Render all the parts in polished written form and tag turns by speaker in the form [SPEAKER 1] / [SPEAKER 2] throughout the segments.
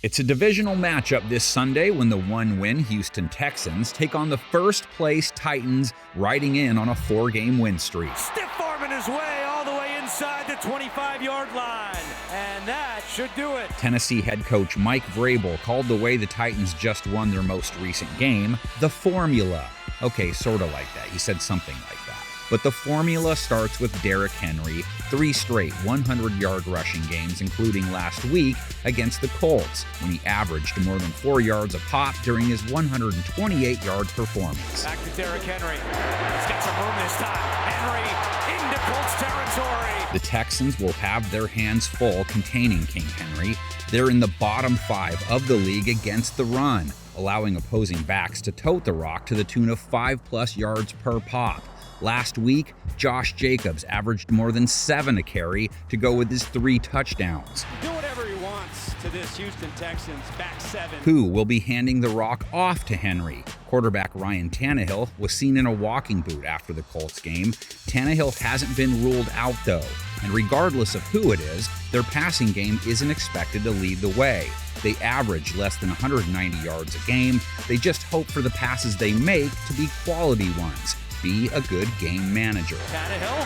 [SPEAKER 1] It's a divisional matchup this Sunday when the one-win Houston Texans take on the first-place Titans, riding in on a 4-game win streak.
[SPEAKER 2] Stiff arming his way all the way inside the 25-yard line, and that should do it.
[SPEAKER 1] Tennessee head coach Mike Vrabel called the way the Titans just won their most recent game the formula. Okay, sort of like that. He said something like that. But the formula starts with Derrick Henry, 3 straight 100-yard rushing games, including last week against the Colts, when he averaged more than 4 yards a pop during his 128-yard performance.
[SPEAKER 2] Back to Derrick Henry. He's got some room this time. Henry into Colts territory.
[SPEAKER 1] The Texans will have their hands full containing King Henry. They're in the bottom 5 of the league against the run, allowing opposing backs to tote the rock to the tune of 5+ yards per pop. Last week, Josh Jacobs averaged more than 7 a carry to go with his 3 touchdowns.
[SPEAKER 2] Do whatever he wants to this Houston Texans back 7.
[SPEAKER 1] Who will be handing the rock off to Henry? Quarterback Ryan Tannehill was seen in a walking boot after the Colts game. Tannehill hasn't been ruled out though, and regardless of who it is, their passing game isn't expected to lead the way. They average less than 190 yards a game. They just hope for the passes they make to be quality ones. Be a good game manager.
[SPEAKER 2] Tannehill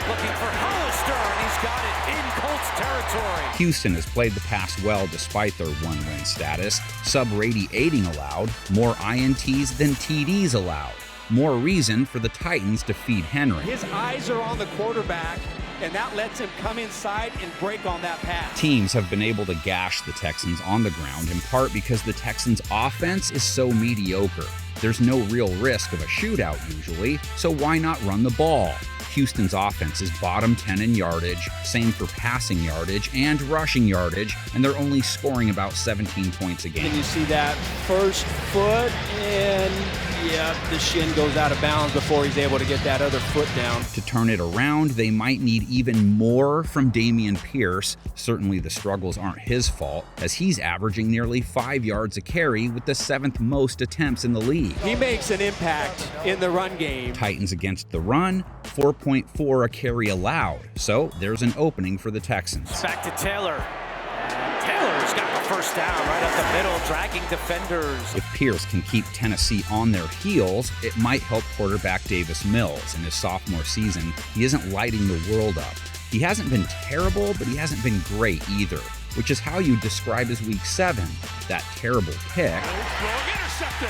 [SPEAKER 2] looking for Hollister, and he's got it in Colts territory.
[SPEAKER 1] Houston has played the pass well despite their one-win status. Sub-radiating allowed, more INTs than TDs allowed. More reason for the Titans to feed Henry.
[SPEAKER 3] His eyes are on the quarterback, and that lets him come inside and break on that pass.
[SPEAKER 1] Teams have been able to gash the Texans on the ground, in part because the Texans' offense is so mediocre. There's no real risk of a shootout usually, so why not run the ball? Houston's offense is bottom 10 in yardage, same for passing yardage and rushing yardage, and they're only scoring about 17 points a game.
[SPEAKER 3] And you see that first foot, and the shin goes out of bounds before he's able to get that other foot down.
[SPEAKER 1] To turn it around, they might need even more from Dameon Pierce. Certainly the struggles aren't his fault, as he's averaging nearly 5 yards a carry with the 7th most attempts in the league.
[SPEAKER 3] He makes an impact in the run game.
[SPEAKER 1] Titans against the run, 4.4 a carry allowed, so there's an opening for the Texans.
[SPEAKER 2] Back to Taylor. Taylor's got the first down right up the middle, dragging defenders.
[SPEAKER 1] If Pierce can keep Tennessee on their heels, it might help quarterback Davis Mills. In his sophomore season, he isn't lighting the world up. He hasn't been terrible, but he hasn't been great either, which is how you describe his Week 7. That terrible pick.
[SPEAKER 2] Intercepted.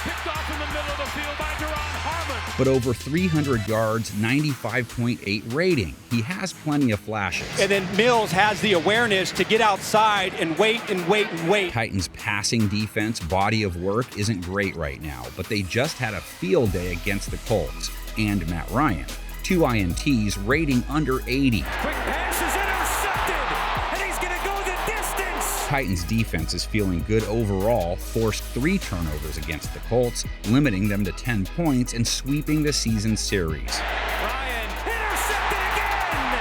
[SPEAKER 2] Picked off in the middle of the field by Deron Harmon.
[SPEAKER 1] But over 300 yards, 95.8 rating. He has plenty of flashes.
[SPEAKER 3] And then Mills has the awareness to get outside and wait and wait and wait.
[SPEAKER 1] Titans' passing defense body of work isn't great right now, but they just had a field day against the Colts and Matt Ryan. 2 INTs, rating under 80.
[SPEAKER 2] Quick pass is intercepted, and he's going to go the distance.
[SPEAKER 1] Titans' defense is feeling good overall, forced 3 turnovers against the Colts, limiting them to 10 points and sweeping the season series.
[SPEAKER 2] Ryan intercepted again!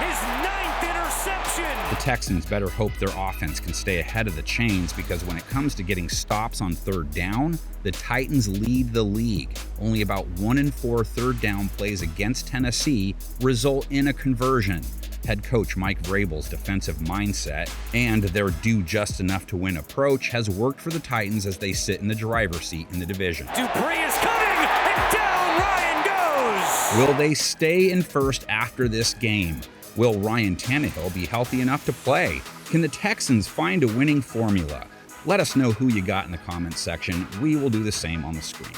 [SPEAKER 2] His 9th interception!
[SPEAKER 1] The Texans better hope their offense can stay ahead of the chains, because when it comes to getting stops on 3rd down, the Titans lead the league. Only about 1 in 4 3rd down plays against Tennessee result in a conversion. Head coach Mike Vrabel's defensive mindset and their do just enough to win approach has worked for the Titans as they sit in the driver's seat in the division.
[SPEAKER 2] Dupree is coming, and down Ryan goes!
[SPEAKER 1] Will they stay in first after this game? Will Ryan Tannehill be healthy enough to play? Can the Texans find a winning formula? Let us know who you got in the comments section. We will do the same on the screen.